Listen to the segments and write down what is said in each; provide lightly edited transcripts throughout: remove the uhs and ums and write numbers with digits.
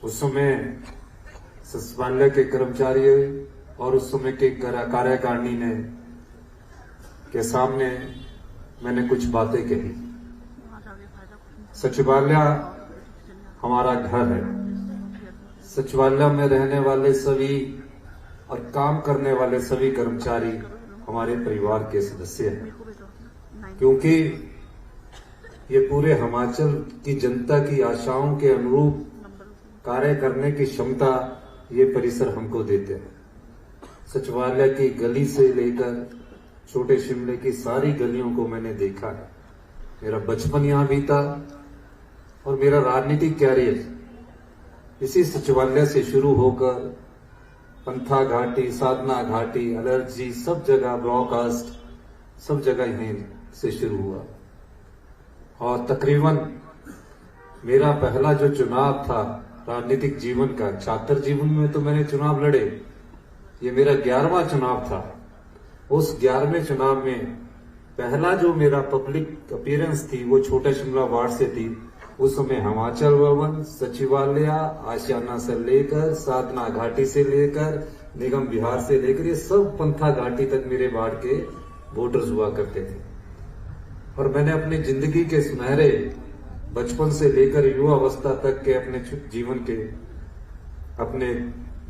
उस समय सचिवालय के कर्मचारी और उस समय के कार्यकारिणी ने के सामने मैंने कुछ बातें कही। सचिवालय हमारा घर है। सचिवालय में रहने वाले सभी और काम करने वाले सभी कर्मचारी हमारे परिवार के सदस्य हैं, क्योंकि ये पूरे हिमाचल की जनता की आशाओं के अनुरूप कार्य करने की क्षमता ये परिसर हमको देते हैं। सचिवालय की गली से लेकर छोटे शिमले की सारी गलियों को मैंने देखा है। मेरा बचपन यहाँ बीता और मेरा राजनीतिक कैरियर इसी सचिवालय से शुरू होकर पंथा घाटी, साधना घाटी, अलर्जी, सब जगह ब्रॉडकास्ट, सब जगह यहीं से शुरू हुआ। और तकरीबन मेरा पहला जो चुनाव था राजनीतिक जीवन का, छात्र जीवन में तो मैंने चुनाव लड़े, ये मेरा 11वां चुनाव था। उस 11वें चुनाव में पहला जो मेरा पब्लिक अपीयरेंस थी वो छोटा शिमला वार्ड से थी। उस समय हिमाचल भवन, सचिवालय, आशियाना से लेकर साधना घाटी से लेकर निगम विहार से लेकर ये सब पंथा घाटी तक मेरे वार्ड के वोटर्स हुआ करते थे। और मैंने अपनी जिंदगी के सुनहरे बचपन से लेकर युवा अवस्था तक के अपने जीवन के अपने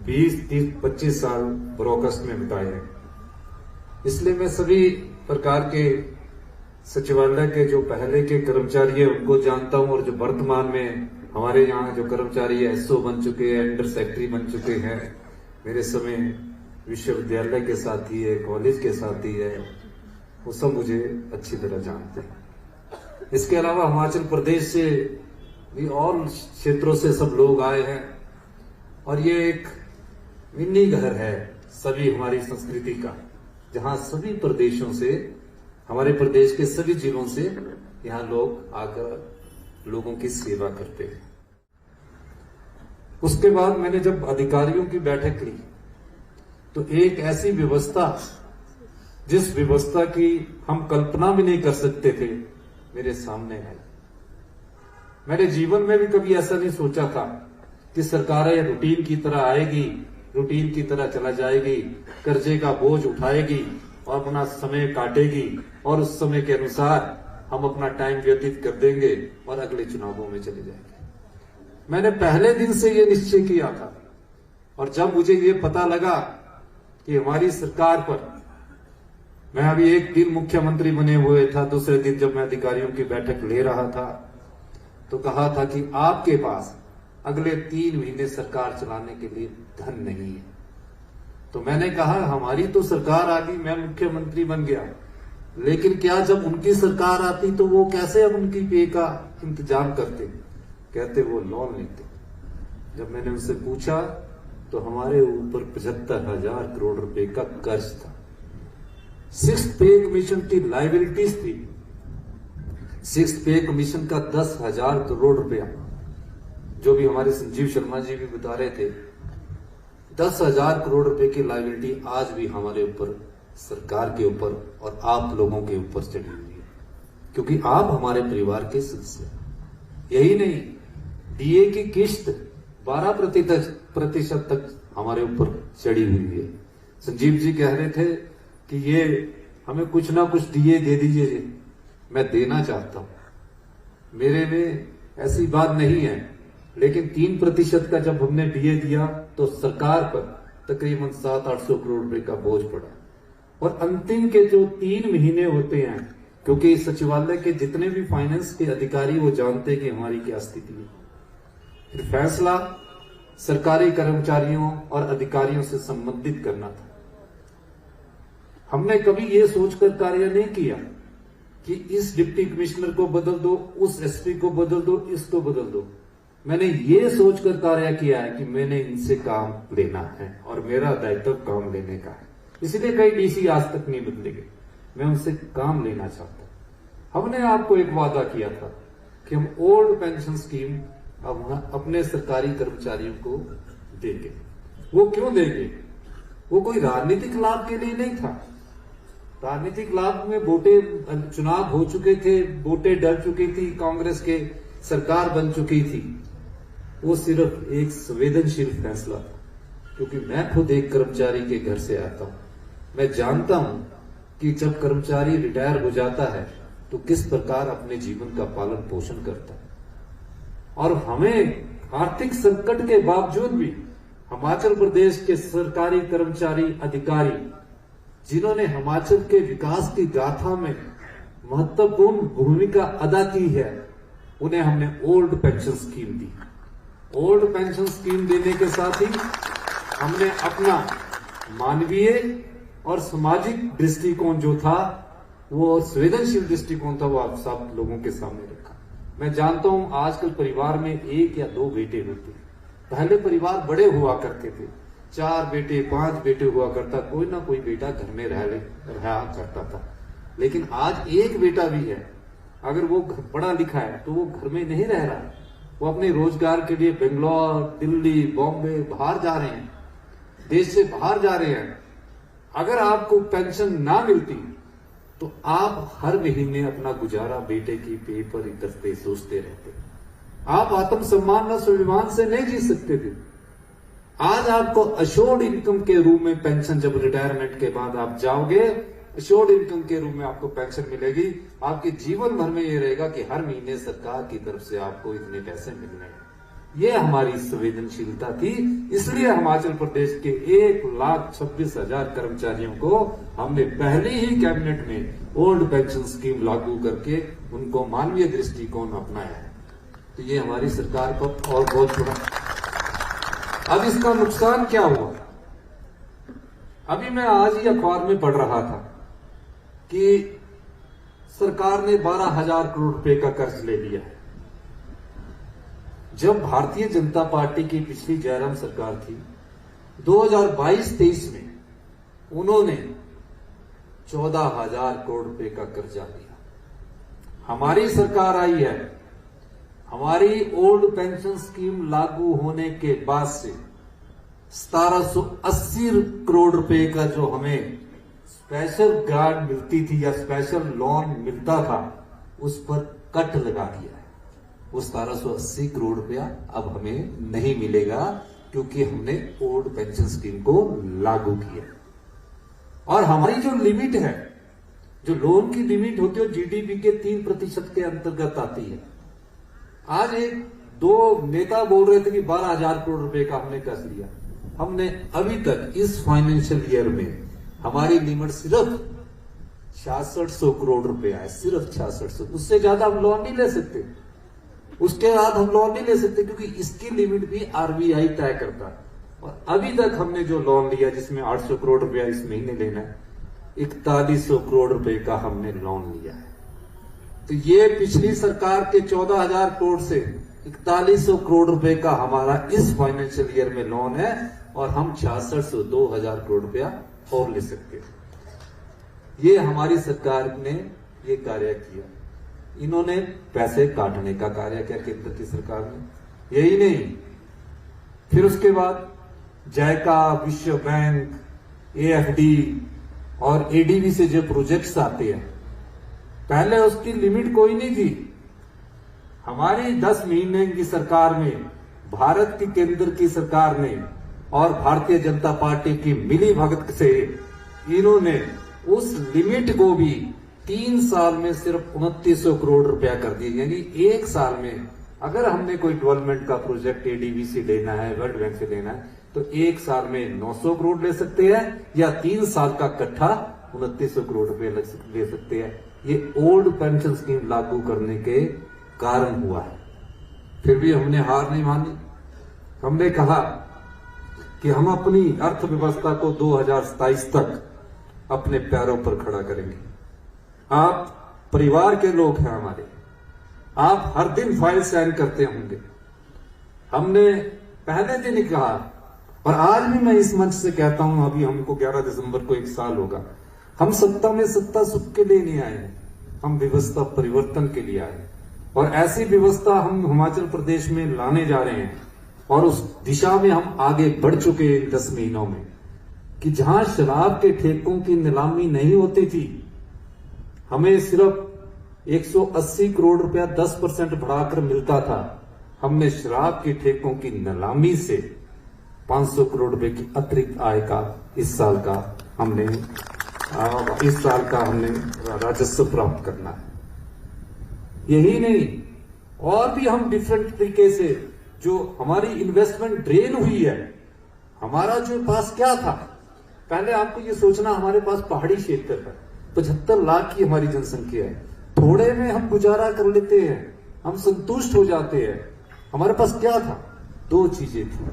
20, 30, 25 साल ब्रॉडकास्ट में बिताए हैं। इसलिए मैं सभी प्रकार के सचिवालय के जो पहले के कर्मचारी है उनको जानता हूं, और जो वर्तमान में हमारे यहाँ जो कर्मचारी है एसओ बन चुके हैं, अंडर सेक्रेटरी बन चुके हैं, मेरे समय विश्वविद्यालय के साथी है, कॉलेज के साथी है, वो सब मुझे अच्छी तरह जानते हैं। इसके अलावा हिमाचल प्रदेश से भी और क्षेत्रों से सब लोग आए हैं, और ये एक मिनी घर है सभी हमारी संस्कृति का, जहां सभी प्रदेशों से, हमारे प्रदेश के सभी जिलों से यहाँ लोग आकर लोगों की सेवा करते हैं। उसके बाद मैंने जब अधिकारियों की बैठक ली तो एक ऐसी व्यवस्था, जिस व्यवस्था की हम कल्पना भी नहीं कर सकते थे, मेरे सामने आई। मैंने जीवन में भी कभी ऐसा नहीं सोचा था कि सरकारें रूटीन की तरह आएगी, रूटीन की तरह चला जाएगी, कर्जे का बोझ उठाएगी और अपना समय काटेगी, और उस समय के अनुसार हम अपना टाइम व्यतीत कर देंगे और अगले चुनावों में चले जाएंगे। मैंने पहले दिन से ये निश्चय किया था, और जब मुझे ये पता लगा कि हमारी सरकार पर, मैं अभी एक दिन मुख्यमंत्री बने हुए था, दूसरे दिन जब मैं अधिकारियों की बैठक ले रहा था तो कहा था कि आपके पास अगले 3 महीने सरकार चलाने के लिए धन नहीं है। तो मैंने कहा हमारी तो सरकार आ गई, मैं मुख्यमंत्री बन गया, लेकिन क्या जब उनकी सरकार आती तो वो कैसे अब उनकी पे का इंतजाम करते? कहते वो लोन लेते। जब मैंने उनसे पूछा तो हमारे ऊपर 75,000 करोड़ रुपए का कर्ज था। 6th पे कमीशन की लाइबिलिटीज थी। 6th पे कमीशन का 10,000 करोड़ रुपया, जो भी हमारे संजीव शर्मा जी भी बता रहे थे, 10,000 करोड़ रुपए की लायबिलिटी आज भी हमारे ऊपर, सरकार के ऊपर और आप लोगों के ऊपर चढ़ी हुई है, क्योंकि आप हमारे परिवार के सदस्य। यही नहीं, डीए की किस्त 12% तक हमारे ऊपर चढ़ी हुई है। संजीव जी कह रहे थे कि ये हमें कुछ ना कुछ डीए दे दीजिए। मैं देना चाहता हूं, मेरे में ऐसी बात नहीं है, लेकिन 3% का जब हमने डीए दिया तो सरकार पर तकरीबन 700-800 करोड़ रुपए का बोझ पड़ा। और अंतिम के जो 3 महीने होते हैं, क्योंकि सचिवालय के जितने भी फाइनेंस के अधिकारी वो जानते हैं कि हमारी क्या स्थिति है, फिर फैसला सरकारी कर्मचारियों और अधिकारियों से संबंधित करना था। हमने कभी ये सोचकर कार्य नहीं किया कि इस डिप्टी कमिश्नर को बदल दो, उस एसपी को बदल दो, इसको बदल दो। मैंने ये सोचकर कार्य किया है कि मैंने इनसे काम लेना है और मेरा दायित्व काम लेने का है। इसलिए कई डीसी आज तक नहीं बदले गए, मैं उनसे काम लेना चाहता हूं। हमने आपको एक वादा किया था कि हम ओल्ड पेंशन स्कीम अब अपने सरकारी कर्मचारियों को देंगे। वो क्यों देंगे? वो कोई राजनीतिक लाभ के लिए नहीं था। राजनीतिक लाभ में वोटें, चुनाव हो चुके थे, वोटें डर चुकी थी, कांग्रेस के सरकार बन चुकी थी। वो सिर्फ एक संवेदनशील फैसला था, क्योंकि मैं खुद एक कर्मचारी के घर से आता हूं। मैं जानता हूं कि जब कर्मचारी रिटायर हो जाता है तो किस प्रकार अपने जीवन का पालन पोषण करता है। और हमें आर्थिक संकट के बावजूद भी हिमाचल प्रदेश के सरकारी कर्मचारी अधिकारी जिन्होंने हिमाचल के विकास की गाथा में महत्वपूर्ण भूमिका अदा की है, उन्हें हमने ओल्ड पेंशन स्कीम दी। ओल्ड पेंशन स्कीम देने के साथ ही हमने अपना मानवीय और सामाजिक दृष्टिकोण जो था, वो संवेदनशील दृष्टिकोण था, वो आप सब लोगों के सामने रखा। मैं जानता हूं आजकल परिवार में 1 या 2 बेटे होते हैं। पहले परिवार बड़े हुआ करते थे, 4 बेटे 5 बेटे हुआ करता, कोई ना कोई बेटा घर में रहा करता था। लेकिन आज एक बेटा भी है, अगर वो पढ़ा लिखा है तो वो घर में नहीं रह रहा, वो अपने रोजगार के लिए बेंगलोर, दिल्ली, बॉम्बे बाहर जा रहे हैं, देश से बाहर जा रहे हैं। अगर आपको पेंशन ना मिलती तो आप हर महीने अपना गुजारा बेटे की पे पर करते सोचते रहते, आप आत्मसम्मान और स्वाभिमान से नहीं जी सकते थे। आज आपको अश्योर्ड इनकम के रूप में पेंशन, जब रिटायरमेंट के बाद आप जाओगे, अश्योर्ड इनकम के रूप में आपको पेंशन मिलेगी। आपके जीवन भर में ये रहेगा कि हर महीने सरकार की तरफ से आपको इतने पैसे मिलने हैं। ये हमारी संवेदनशीलता थी, इसलिए हिमाचल प्रदेश के 1,26,000 कर्मचारियों को हमने पहले ही कैबिनेट में ओल्ड पेंशन स्कीम लागू करके उनको मानवीय दृष्टिकोण अपनाया है। तो ये हमारी सरकार को और बहुत बड़ा। अब इसका नुकसान क्या हुआ? अभी मैं आज ही अखबार में पढ़ रहा था कि सरकार ने 12,000 करोड़ रुपए का कर्ज ले लिया है। जब भारतीय जनता पार्टी की पिछली जयराम सरकार थी, 2022-23 में उन्होंने 14,000 करोड़ रुपए का कर्जा लिया। हमारी सरकार आई है, हमारी ओल्ड पेंशन स्कीम लागू होने के बाद से 1780 करोड़ रुपए का जो हमें स्पेशल ग्रांट मिलती थी या स्पेशल लोन मिलता था, उस पर कट लगा दिया है। वो 1780 करोड़ रुपया अब हमें नहीं मिलेगा, क्योंकि हमने ओल्ड पेंशन स्कीम को लागू किया। और हमारी जो लिमिट है, जो लोन की लिमिट होती है, जीडीपी के 3% के अंतर्गत आती है। आज 1-2 नेता बोल रहे थे कि 12,000 करोड़ रुपए का हमने कर्ज लिया। हमने अभी तक इस फाइनेंशियल ईयर में हमारी लिमिट सिर्फ 6600 करोड़ रुपया है, सिर्फ 6600। उससे ज्यादा हम लोन नहीं ले सकते, उसके बाद हम लोन नहीं ले सकते, क्योंकि इसकी लिमिट भी आरबीआई तय करता है। और अभी तक हमने जो लोन लिया, जिसमें 800 करोड़ रुपया इस महीने लेना है, 4100 करोड़ रुपए का हमने लोन लिया है। तो ये पिछली सरकार के 14,000 करोड़ से 4100 करोड़ रुपए का हमारा इस फाइनेंशियल ईयर में लोन है, और हम 6600 2,000 करोड़ रुपया और ले सकते हैं। ये हमारी सरकार ने ये कार्य किया। इन्होंने पैसे काटने का कार्य किया केंद्र की सरकार ने, यही नहीं, फिर उसके बाद जायका, विश्व बैंक, एएफडी और एडीबी से जो प्रोजेक्ट्स आते हैं, पहले उसकी लिमिट कोई नहीं थी। हमारी 10 महीने की सरकार में भारत की केंद्र की सरकार ने और भारतीय जनता पार्टी की मिली भगत से इन्होंने उस लिमिट को भी 3 साल में सिर्फ 2900 करोड़ रुपया कर दिया। यानी 1 साल में अगर हमने कोई डेवलपमेंट का प्रोजेक्ट एडीबी से लेना है, वर्ल्ड बैंक से लेना है, तो 1 साल में 900 करोड़ ले सकते हैं, या 3 साल का इकट्ठा 2900 करोड़ रुपए ले सकते हैं। ये ओल्ड पेंशन स्कीम लागू करने के कारण हुआ है। फिर भी हमने हार नहीं मानी। हमने कहा कि हम अपनी अर्थव्यवस्था को 2027 तक अपने पैरों पर खड़ा करेंगे। आप परिवार के लोग हैं हमारे, आप हर दिन फाइल साइन करते होंगे। हमने पहले दिन ही कहा, और आज भी मैं इस मंच से कहता हूं, अभी हमको 11 दिसंबर को 1 साल होगा। हम सत्ता में सत्ता सुख के लिए नहीं आए हैं, हम व्यवस्था परिवर्तन के लिए आए। और ऐसी व्यवस्था हम हिमाचल प्रदेश में लाने जा रहे हैं, और उस दिशा में हम आगे बढ़ चुके हैं 10 महीनों में, कि जहां शराब के ठेकों की नीलामी नहीं होती थी, हमें सिर्फ 180 करोड़ रुपया 10% बढ़ाकर मिलता था। हमने शराब के ठेकों की नीलामी से 500 करोड़ रुपए की अतिरिक्त आय का इस साल का हमने राजस्व प्राप्त करना है। यही नहीं, और भी हम डिफरेंट तरीके से जो हमारी इन्वेस्टमेंट ड्रेन हुई है, हमारा जो पास क्या था, पहले आपको ये सोचना हमारे पास पहाड़ी क्षेत्र है, 75 लाख की हमारी जनसंख्या है, थोड़े में हम गुजारा कर लेते हैं, हम संतुष्ट हो जाते हैं। हमारे पास क्या था? 2 चीजें थी।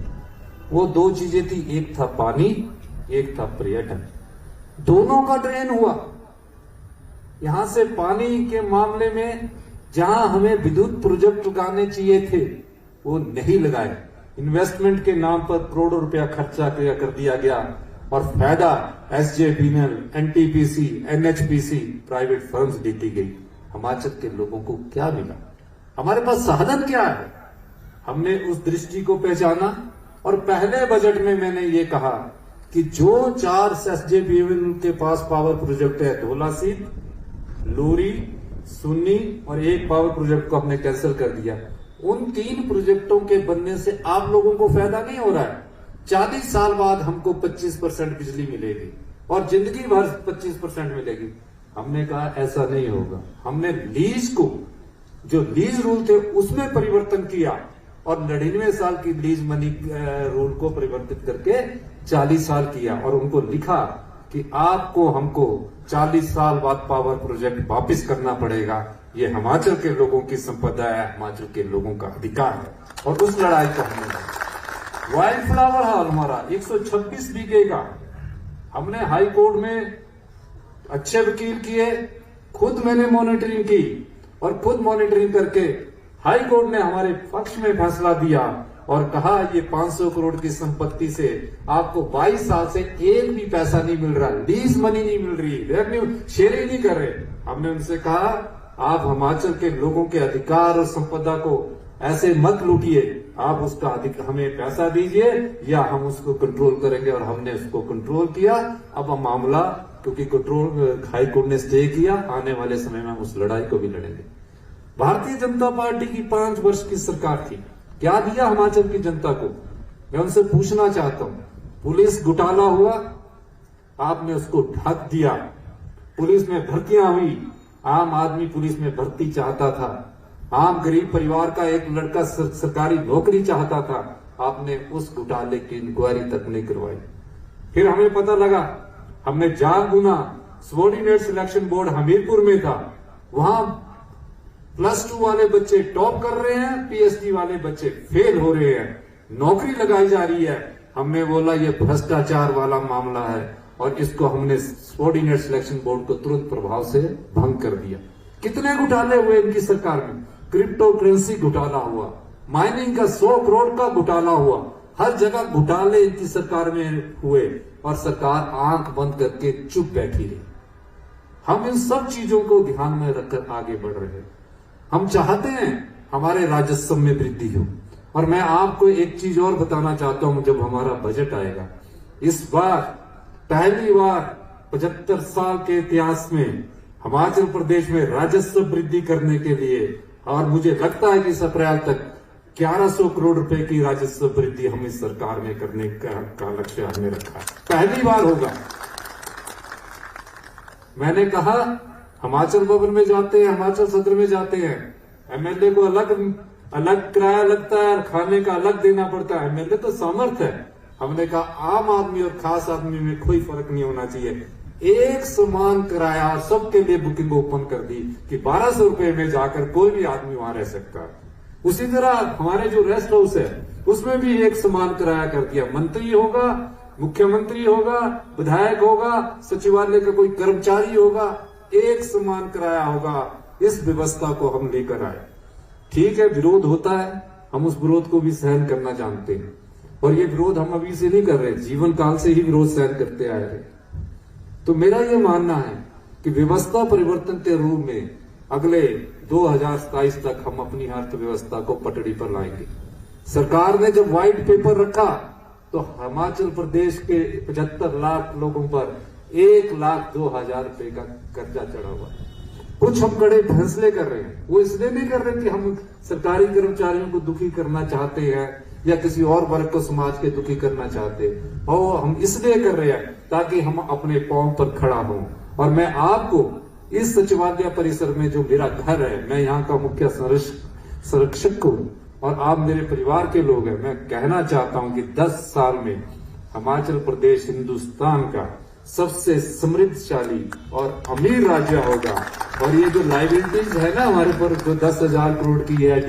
वो 2 चीजें थी, एक था पानी, एक था पर्यटन। दोनों का ड्रेन हुआ। यहां से पानी के मामले में जहां हमें विद्युत प्रोजेक्ट लगाने चाहिए थे वो नहीं लगाए। इन्वेस्टमेंट के नाम पर करोड़ों रुपया खर्चा कर दिया गया और फायदा SJVNL, NTPC, NHPC private firms देती गई। हिमाचल के लोगों को क्या मिला? हमारे पास साधन क्या है? हमने उस दृष्टि को पहचाना और पहले बजट में मैंने ये कहा कि जो 4 एसजेवीएनएल के पास पावर प्रोजेक्ट है, धौलासीब, लूरी, सुन्नी और एक पावर प्रोजेक्ट को हमने कैंसिल कर दिया। उन 3 प्रोजेक्टों के बनने से आप लोगों को फायदा नहीं हो रहा है। 40 साल बाद हमको 25% बिजली मिलेगी और जिंदगी भर 25% मिलेगी। हमने कहा ऐसा नहीं होगा। हमने लीज को, जो लीज रूल थे उसमें परिवर्तन किया और 99 साल की लीज मनी रूल को परिवर्तित करके 40 साल किया और उनको लिखा कि आपको हमको 40 साल बाद पावर प्रोजेक्ट वापस करना पड़ेगा। ये हिमाचल के लोगों की संपदा है, हिमाचल के लोगों का अधिकार है और उस लड़ाई को हमने लड़ा। वाइल्ड फ्लावर हॉल हमारा 126 बीघे का, हमने हाई कोर्ट में अच्छे वकील किए, खुद मैंने मॉनिटरिंग की और खुद मॉनिटरिंग करके हाई कोर्ट ने हमारे पक्ष में फैसला दिया और कहा ये 500 करोड़ की संपत्ति से आपको 22 साल से एक भी पैसा नहीं मिल रहा, लीज मनी नहीं मिल रही, रेवेन्यू शेयरिंग नहीं कर रहे। हमने उनसे कहा आप हिमाचल के लोगों के अधिकार और संपदा को ऐसे मत लूटिए, आप उसका हमें पैसा दीजिए या हम उसको कंट्रोल करेंगे। और हमने उसको कंट्रोल किया। अब मामला, क्योंकि कंट्रोल हाई कोर्ट ने स्टे किया, आने वाले समय में हम उस लड़ाई को भी लड़ेंगे। भारतीय जनता पार्टी की 5 वर्ष की सरकार थी, क्या दिया हिमाचल की जनता को? मैं उनसे पूछना चाहता हूं। पुलिस घोटाला हुआ, आपने उसको ढक दिया। पुलिस में भर्तियां हुई, आम आदमी पुलिस में भर्ती चाहता था। आम गरीब परिवार का एक लड़का सरकारी नौकरी चाहता था, आपने उस घोटाले की इंक्वायरी तक नहीं करवाई। फिर हमें पता लगा, हमने जाल बुना, सबॉर्डिनेट सिलेक्शन बोर्ड हमीरपुर में था, वहां +2 वाले बच्चे टॉप कर रहे हैं, पीएचडी वाले बच्चे फेल हो रहे हैं, नौकरी लगाई जा रही है। हमने बोला ये भ्रष्टाचार वाला मामला है और इसको हमने सबॉर्डिनेट सिलेक्शन बोर्ड को तुरंत प्रभाव से भंग कर दिया। कितने घोटाले हुए इनकी सरकार में? क्रिप्टो करेंसी घोटाला हुआ, माइनिंग का 100 करोड़ का घोटाला हुआ, हर जगह घोटाले इनकी सरकार में हुए और सरकार आंख बंद करके चुप बैठी रही। हम इन सब चीजों को ध्यान में रखकर आगे बढ़ रहे हैं। हम चाहते हैं हमारे राजस्व में वृद्धि हो। और मैं आपको एक चीज और बताना चाहता हूं, जब हमारा बजट आएगा, इस बार पहली बार 75 साल के इतिहास में हिमाचल प्रदेश में राजस्व वृद्धि करने के लिए, और मुझे लगता है कि इस अप्रैल तक 1100 करोड़ रुपए की राजस्व वृद्धि हम इस सरकार में करने का लक्ष्य हमने रखा है। पहली बार होगा। मैंने कहा हिमाचल भवन में जाते हैं, हिमाचल सदर में जाते हैं, एमएलए को अलग किराया लगता है और खाने का अलग देना पड़ता है। एमएलए तो सामर्थ्य है। हमने कहा आम आदमी और खास आदमी में कोई फर्क नहीं होना चाहिए, एक समान किराया, और सबके लिए बुकिंग ओपन कर दी कि 1200 रुपए में जाकर कोई भी आदमी वहां रह सकता है। उसी तरह हमारे जो रेस्ट हाउस है उसमें भी एक समान किराया कर दिया। मंत्री होगा, मुख्यमंत्री होगा, विधायक होगा, सचिवालय का कोई कर्मचारी होगा, एक समान किराया होगा। इस व्यवस्था को हम लेकर आए। ठीक है, विरोध होता है, हम उस विरोध को भी सहन करना जानते हैं और ये विरोध हम अभी से नहीं कर रहे, जीवन काल से ही विरोध सहन करते आए हैं। तो मेरा ये मानना है कि व्यवस्था परिवर्तन के रूप में अगले 2027 तक हम अपनी अर्थव्यवस्था को पटड़ी पर लाएंगे। सरकार ने जब व्हाइट पेपर रखा तो हिमाचल प्रदेश के 75 लाख लोगों पर 1,02,000 रुपए का कर्जा चढ़ा हुआ। कुछ हम कड़े फैसले कर रहे हैं, वो इसलिए नहीं कर रहे कि हम सरकारी कर्मचारियों को दुखी करना चाहते हैं या किसी और वर्ग को समाज के दुखी करना चाहते हैं, और हम इसलिए कर रहे हैं ताकि हम अपने पांव पर खड़ा हों। और मैं आपको इस सचिवालय परिसर में जो मेरा घर है, मैं यहाँ का मुख्य संरक्षक हूँ और आप मेरे परिवार के लोग हैं, मैं कहना चाहता हूँ कि 10 साल में हिमाचल प्रदेश हिंदुस्तान का सबसे समृद्धशाली और अमीर राज्य होगा। और ये जो लाइबिलिटीज है ना हमारे पर, जो 10,000 करोड़ की है,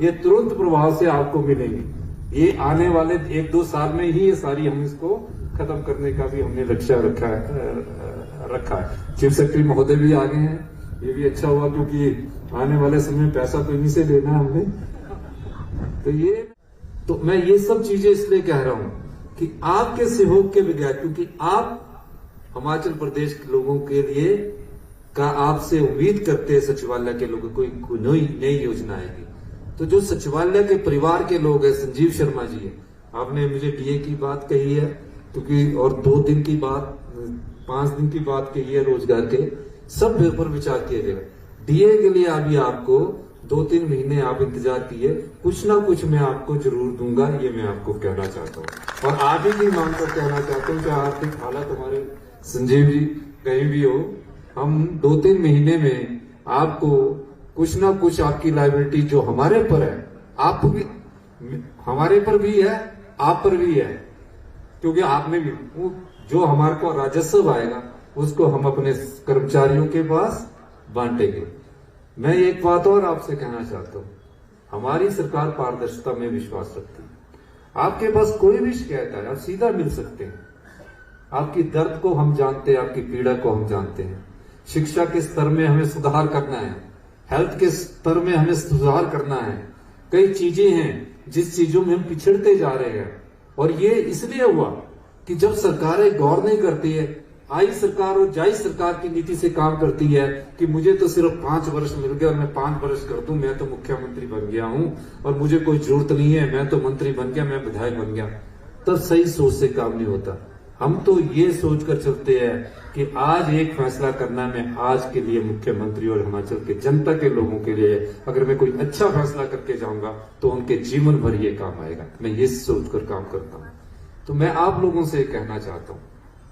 ये तुरंत प्रभाव से आपको मिलेंगी। ये आने वाले 1-2 साल में ही ये सारी हम इसको खत्म करने का भी हमने लक्ष्य रखा है। चीफ सेक्रेटरी महोदय भी आ गए हैं, ये भी अच्छा हुआ क्योंकि आने वाले समय में पैसा तो इन्हीं से लेना है हमने। तो मैं ये सब चीजें इसलिए कह रहा हूं कि आपके सहयोग के बगैर, क्योंकि आप हिमाचल प्रदेश के लोगों के लिए का आपसे उम्मीद करते हैं सचिवालय के लोगों को कोई नई योजना आएगी। तो जो सचिवालय के परिवार के लोग हैं, संजीव शर्मा जी है, आपने मुझे डीए की बात कही है क्योंकि, और 2 दिन की बात, 5 दिन की बात कही है रोजगार के, सब पर विचार किया जाएगा। डीए के लिए अभी आपको 2-3 महीने आप इंतजार किए, कुछ ना कुछ मैं आपको जरूर दूंगा, ये मैं आपको कहना चाहता हूँ। और आप ही की मांग कर कहना चाहता हूँ कि आर्थिक हालत हमारे संजीव जी कहीं भी हो, हम 2-3 महीने में आपको कुछ ना कुछ आपकी लायबिलिटी जो हमारे पर है, आप भी हमारे पर भी है, आप पर भी है, क्योंकि आपने भी जो हमारे को राजस्व आएगा उसको हम अपने कर्मचारियों के पास बांटेंगे। मैं एक बात और आपसे कहना चाहता हूं, हमारी सरकार पारदर्शिता में विश्वास रखती है। आपके पास कोई भी शिकायत है, आप सीधा मिल सकते हैं। आपकी दर्द को हम जानते हैं, आपकी पीड़ा को हम जानते हैं। शिक्षा के स्तर में हमें सुधार करना है, हेल्थ के स्तर में हमें सुधार करना है। कई चीजें हैं जिस चीजों में हम पिछड़ते जा रहे हैं, और ये इसलिए हुआ कि जब सरकारें गौर नहीं करती है, आई सरकार और जाई सरकार की नीति से काम करती है कि मुझे तो सिर्फ 5 वर्ष मिल गया और मैं 5 वर्ष कर दूं, मैं तो मुख्यमंत्री बन गया हूं और मुझे कोई जरूरत नहीं है, मैं तो मंत्री बन गया, मैं विधायक बन गया, तब सही सोच से काम नहीं होता। हम तो ये सोचकर चलते हैं कि आज एक फैसला करना, मैं आज के लिए मुख्यमंत्री और हिमाचल के जनता के लोगों के लिए अगर मैं कोई अच्छा फैसला करके जाऊंगा तो उनके जीवन भर ये काम आएगा। मैं ये सोचकर काम करता हूं। तो मैं आप लोगों से कहना चाहता हूं,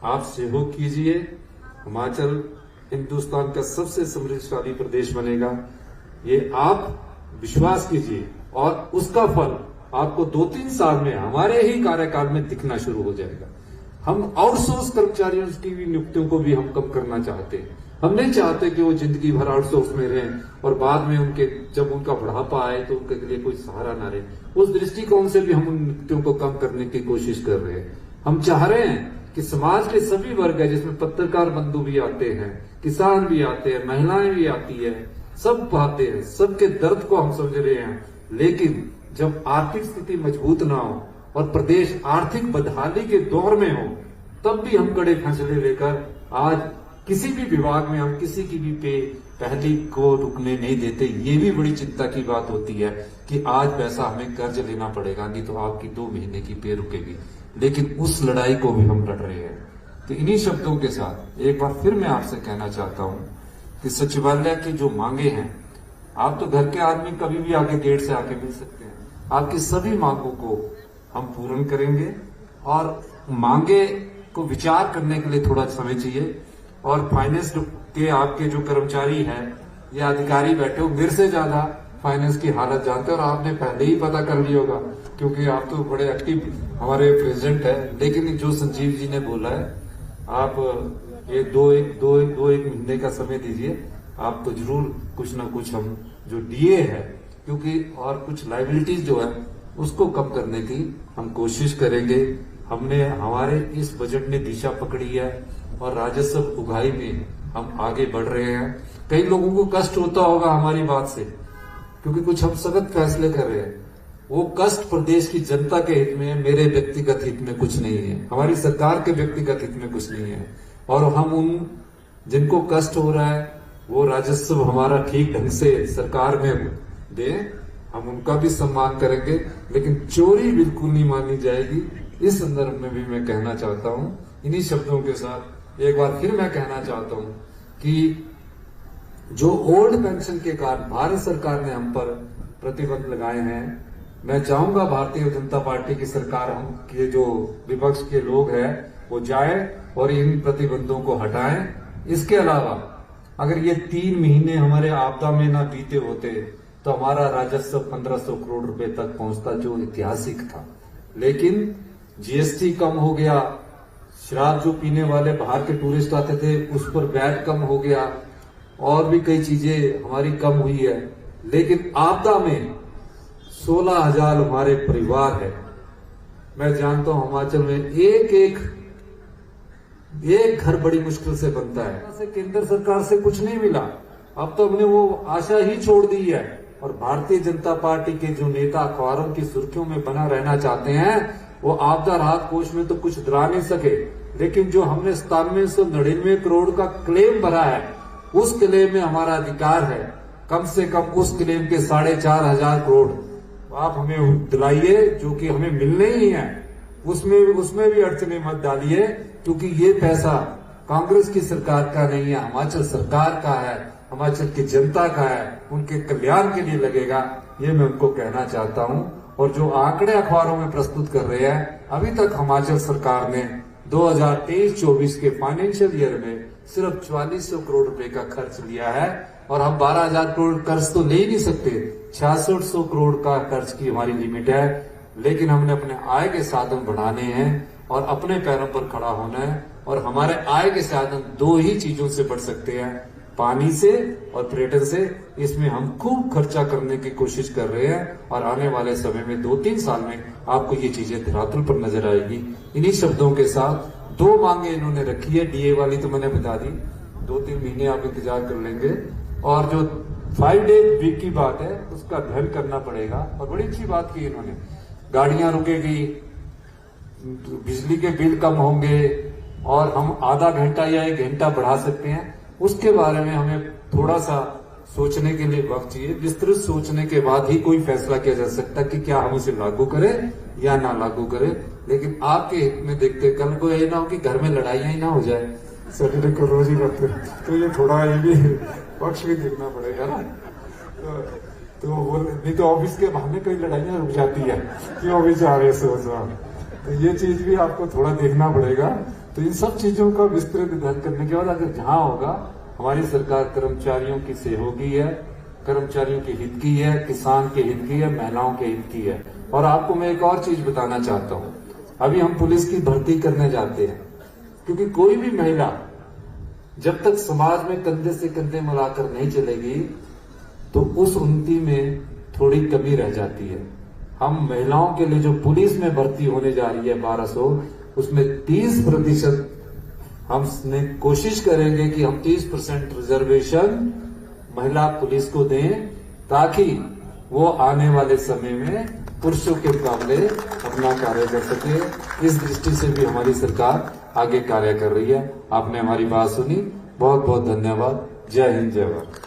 आप सहयोग कीजिए, हिमाचल हिंदुस्तान का सबसे समृद्धशाली प्रदेश बनेगा, ये आप विश्वास कीजिए, और उसका फल आपको 2-3 साल में हमारे ही कार्यकाल में दिखना शुरू हो जाएगा। हम आउटसोर्स कर्मचारियों की भी नियुक्तियों को भी हम कम करना चाहते हैं। हम नहीं चाहते कि वो जिंदगी भर आउटसोर्स में रहें और बाद में उनके जब उनका बुढ़ापा आए तो उनके लिए कोई सहारा ना रहे। उस दृष्टिकोण से भी हम उन नियुक्तियों को कम करने की कोशिश कर रहे हैं। हम चाह रहे हैं कि समाज के सभी वर्ग है, जिसमें पत्रकार बंधु भी आते हैं, किसान भी आते हैं, महिलाएं भी आती है, सब आते हैं, सबके दर्द को हम समझ रहे हैं। लेकिन जब आर्थिक स्थिति मजबूत ना हो और प्रदेश आर्थिक बदहाली के दौर में हो, तब भी हम कड़े फैसले लेकर आज किसी भी विभाग में हम किसी की भी पहली को रुकने नहीं देते। ये भी बड़ी चिंता की बात होती है कि आज पैसा हमें कर्ज लेना पड़ेगा, नहीं तो आपकी 2 महीने की पे रुकेगी, लेकिन उस लड़ाई को भी हम लड़ रहे हैं। तो इन्हीं शब्दों के साथ एक बार फिर मैं आपसे कहना चाहता हूं कि सचिवालय की जो मांगे हैं, आप तो घर के आदमी कभी भी आके गेट से आके मिल सकते हैं, आपकी सभी मांगों को हम पूर्ण करेंगे। और मांगे को विचार करने के लिए थोड़ा समय चाहिए, और फाइनेंस के आपके जो कर्मचारी हैं या अधिकारी बैठे हो, मेरे से ज्यादा फाइनेंस की हालत जानते हैं, और आपने पहले ही पता कर लिया होगा क्योंकि आप तो बड़े एक्टिव हमारे प्रेसिडेंट है। लेकिन जो संजीव जी ने बोला है, आप ये दो एक महीने का समय दीजिए, आप तो जरूर कुछ ना कुछ हम जो डीए है, क्योंकि और कुछ लाइबिलिटीज जो है उसको कम करने की हम कोशिश करेंगे। हमने हमारे इस बजट ने दिशा पकड़ी है और राजस्व उगाही में हम आगे बढ़ रहे हैं। कई लोगों को कष्ट होता होगा हमारी बात से, क्योंकि कुछ हम सख्त फैसले कर रहे हैं। वो कष्ट प्रदेश की जनता के हित में है, मेरे व्यक्तिगत हित में कुछ नहीं है, हमारी सरकार के व्यक्तिगत हित में कुछ नहीं है। और हम उन जिनको कष्ट हो रहा है वो राजस्व हमारा ठीक ढंग से सरकार में दे, हम उनका भी सम्मान करेंगे, लेकिन चोरी बिल्कुल नहीं मानी जाएगी। इस संदर्भ में भी मैं कहना चाहता हूं। इन्हीं शब्दों के साथ एक बार फिर मैं कहना चाहता हूं कि जो ओल्ड पेंशन के कारण भारत सरकार ने हम पर प्रतिबंध लगाए हैं, मैं चाहूंगा भारतीय जनता पार्टी की सरकार, हम के जो विपक्ष के लोग हैं वो जाए और इन प्रतिबंधों को हटाएं। इसके अलावा अगर ये 3 महीने हमारे आपदा में ना बीते होते तो हमारा राजस्व 1500 करोड़ रुपए तक पहुंचता, जो ऐतिहासिक था। लेकिन जीएसटी कम हो गया, शराब जो पीने वाले बाहर के टूरिस्ट आते थे उस पर वैट कम हो गया, और भी कई चीजें हमारी कम हुई है। लेकिन आपदा में 16,000 हमारे परिवार है। मैं जानता हूं हिमाचल में एक घर बड़ी मुश्किल से बनता है। केंद्र सरकार से कुछ नहीं मिला, अब तो हमने वो आशा ही छोड़ दी है। और भारतीय जनता पार्टी के जो नेता अखबारों की सुर्खियों में बना रहना चाहते हैं, वो आपदा राहत कोष में तो कुछ दिला नहीं सके, लेकिन जो हमने 9799 करोड़ का क्लेम भरा है, उस क्लेम में हमारा अधिकार है। कम से कम उस क्लेम के 4,500 करोड़ आप हमें दिलाइए, जो कि हमें मिलने ही है। उसमें भी अड़चने मत डालिए, क्योंकि ये पैसा कांग्रेस की सरकार का नहीं है, हिमाचल सरकार का है, हिमाचल की जनता का है, उनके कल्याण के लिए लगेगा। ये मैं उनको कहना चाहता हूं। और जो आंकड़े अखबारों में प्रस्तुत कर रहे हैं, अभी तक हिमाचल सरकार ने 2023-24 के फाइनेंशियल ईयर में सिर्फ 4400 करोड़ रुपए का खर्च लिया है। और हम 12,000 करोड़ कर्ज तो ले ही नहीं सकते, 6600 करोड़ का कर्ज की हमारी लिमिट है। लेकिन हमने अपने आय के साधन बढ़ाने हैं और अपने पैरों पर खड़ा होना है। और हमारे आय के साधन 2 ही चीजों से बढ़ सकते हैं, पानी से और पर्यटन से। इसमें हम खूब खर्चा करने की कोशिश कर रहे हैं और आने वाले समय में 2-3 साल में आपको ये चीजें धरातल पर नजर आएगी। इन्हीं शब्दों के साथ 2 मांगे इन्होंने रखी है। डीए वाली तो मैंने बता दी, 2-3 महीने आप इंतजार कर लेंगे। और जो 5 डे वीक की बात है, उसका अध्ययन करना पड़ेगा। और बड़ी अच्छी बात की इन्होंने, गाड़ियां रुकेगी, बिजली के बिल कम होंगे और हम आधा घंटा या 1 घंटा बढ़ा सकते हैं। उसके बारे में हमें थोड़ा सा सोचने के लिए वक्त चाहिए। विस्तृत सोचने के बाद ही कोई फैसला किया जा सकता है कि क्या हम इसे लागू करें या ना लागू करें। लेकिन आपके हित में देखते, कल को ये ना हो कि घर में लड़ाइयां ही ना हो जाए। सैटरडे को रोज ही करते, तो ये थोड़ा ये भी पक्ष भी देखना पड़ेगा ना। तो वो नहीं तो ऑफिस के बहाने कई लड़ाइयां रुक जाती है, क्यों अभी जा रहे सोच। तो ये चीज भी आपको थोड़ा देखना पड़ेगा। तो इन सब चीजों का विस्तृत अध्ययन करने के बाद अगर जहां होगा, हमारी सरकार कर्मचारियों की सहयोगी है, कर्मचारियों के हित की है, किसान के हित की है, महिलाओं के हित की है। और आपको मैं एक और चीज बताना चाहता हूं, अभी हम पुलिस की भर्ती करने जाते हैं, क्योंकि कोई भी महिला जब तक समाज में कंधे से कंधे मिलाकर नहीं चलेगी तो उस उन्नति में थोड़ी कमी रह जाती है। हम महिलाओं के लिए जो पुलिस में भर्ती होने जा रही है 1200, उसमें 30% हमने कोशिश करेंगे कि हम 30% रिजर्वेशन महिला पुलिस को दें, ताकि वो आने वाले समय में पुरुषों के मुकाबले अपना कार्य कर सके। इस दृष्टि से भी हमारी सरकार आगे कार्य कर रही है। आपने हमारी बात सुनी, बहुत बहुत धन्यवाद। जय हिंद, जय भारत।